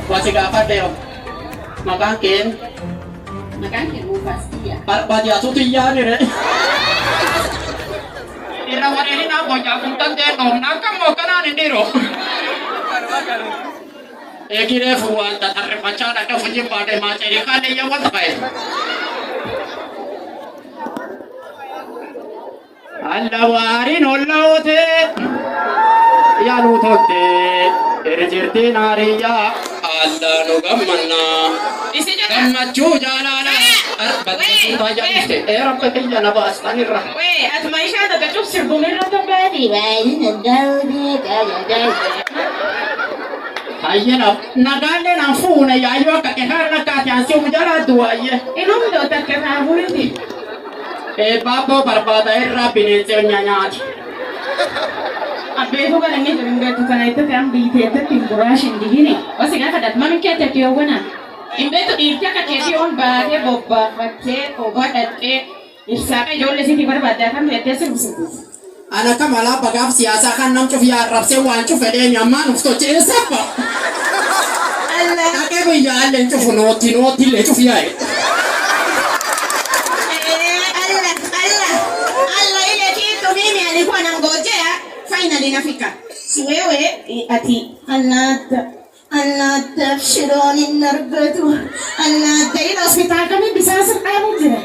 Wasi gaafadheero. Maqaan keen? Maqaan kee Buufaastii. Baadiyyaatuutu iyyaanire. Irra wareerina bocaa kuntan teenoo nakkamoo kanaan hin dhiiroo. Eegiree fuwaan tatarrifachaa dhaqee hojii baadhee maaceerii kaalee yawwan ta'e. Alla waariin ollaa'ootee yaaluutottee erjirtiin hariyyaa alla nu gammannaa gammachuu jaalaalaa bakkee tajaajilte rabbi kiyya na baastanirra. Ati maishaa dagachuuf sirbumirra tabbaati baay'ina daawwitee Hayyana nagaaleen an fuune yaayyoo akka qe'aarra kaate an si'u jalaattu waayye. inum doota akka taabuuti. Baaboo barbaada irraa bineensa nyaanyaati. Abbeetu kana inni jiru beeku kana itti kan biiteetti buraashi digini. Wasi gaafa dat mami keetetti yoo wana. Imbeetu dhiirti akka keetii on baatee bobbaafattee obadhattee ibsaaqa ijoollee sitii barbaadde akkam jettee sirbisit. Ana kamalaa bagaaf siyaasaa kan nam cufi arrabsee waan cufedhee nyammaan uftochee sabba. Dhaqee biyyaallee cufu noottillee cufi yaa'e. Finally nafika. Si wewe ati anata fshironi nargatu anata ila hospital kami bisa sertamu jira.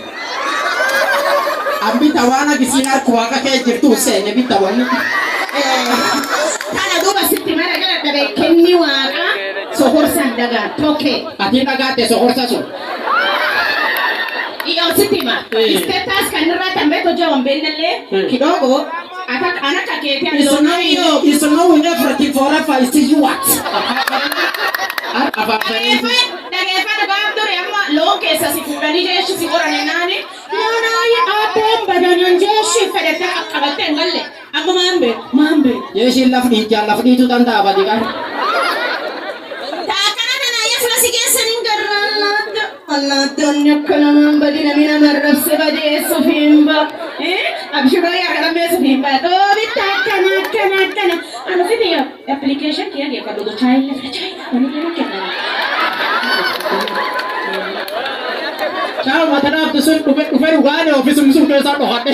Ambi tawana gisinar kuwaka kee jirtu seene bitawanni. Kana duba sitti mara gara dabe kenni waaqa sohorsan daga toke. Ati nagaate sohorsa sun. Iyo sitima. Status kanirra tambeto jawon bennalle kidogo. Anak kakek yang Isono wina berarti fora faisti juat. Apa ini? Dari apa dokter yang lo kesa si kubani jeshi si orang yang nani. Mana ya apa badan jeshi pada tak kabat tenggalle. Aku mambe. Jeshi lafdi itu tanda apa kan? Tak karena ya sudah si kesening kerana Allah dunia kalam bagi namina marraf sebagai sufimba. Abshiro ya karena sufimba. Oh bita kana. Anu video application kia dia kalau do child China. Ini dia kana. Ciao matana tusun ufer ugane office musuh ke sa dohat.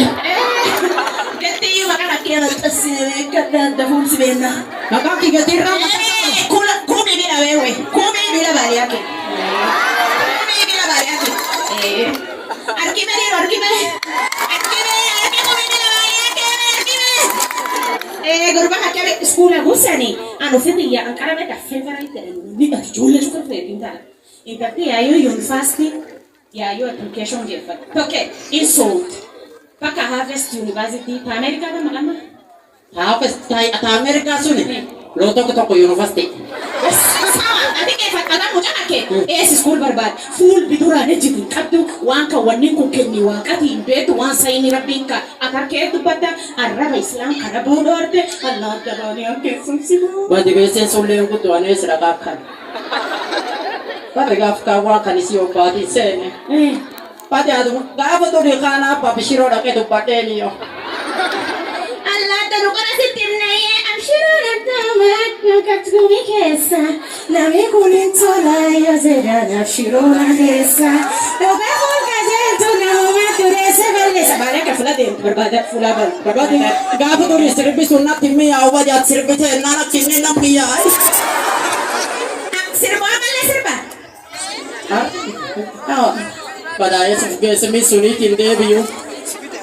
Gati makan akia tasir kada dahul sibena. Maka ki gatira Kumi bila wewe. Kumi bila bali yake. Arkime. Gurba hakkabe sekolah gusani. Anu fiti ya angkara beta favorite ni atijolle suka fedinta. Ingapi ayo university ya ayo application jefa. Okay, insult. Paka Harvard University pa America da magama. Harvard ta America suni. Loto ko university. Sama, nanti kayak kata muda ake. Si school barbar. Full bidura ne jikin kabdu wanka wani ko kenni wakati betu wansa ini rabinka. Akar ke tu pada arab Islam kada bodorte. Allah tabani ake sunsimu. Badi besen solle ko to ane serakakan. Pada gaf ka wa kanisi o pati sene. Pada adu gaf to de kana pa bishiro da ke to pateni yo. Allah tahu kana sitim na ye amshiro na tamat katgumi kesa. Nami kunin tola yo zera na shiro na desa. Doga kun kaje na homa turese balle sabale ka fula de berbada fula bal. Badi gaf to de serbi sunna timmi awa jat serbi te nana kinne na piya. Serba balle serba. Pada ya semi suni kinde biu.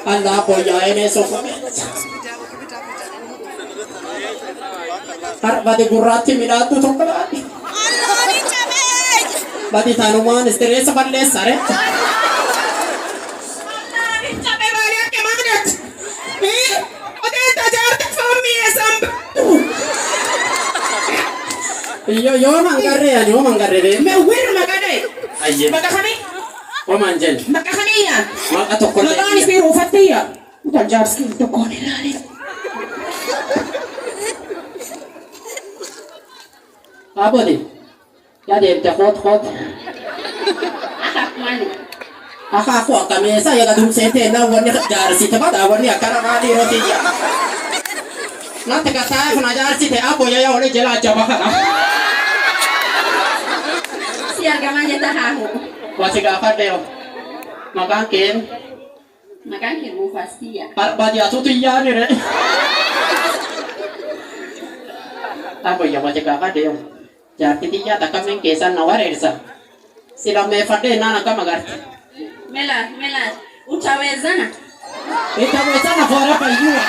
Allah boya ene sofa. Har badi gurati miratu tongkalati. Allah ni cabe. Badi tanuman stress balle sare. Allah ni cabe balle ke magnet. Ode tajar tak fami esam. Yo mangare de. Me wir magane. Ayye. Magakani? O manjen. Magakani ya. Maka tokkolle. Magani spiru fatia. Tajar skin to kone lari. Apa ni? Ya dia hot. Akak mani. Aku kami saya kadung sente na warni dari situ pada warni akara mali roti ya. Nanti kata aku najar situ apa ya oleh jelas coba kan. si argaman jeta hahu. Wasi gafadeo. Makankin. Makan kiru pasti ya. Badi asutu iyani re. Tako ya wasi gafadeo. Jati tiya takamen kesan nawaresa. Sila mefade nana kama garti. Mela, utawezana. Itawezana fora pa yuwa.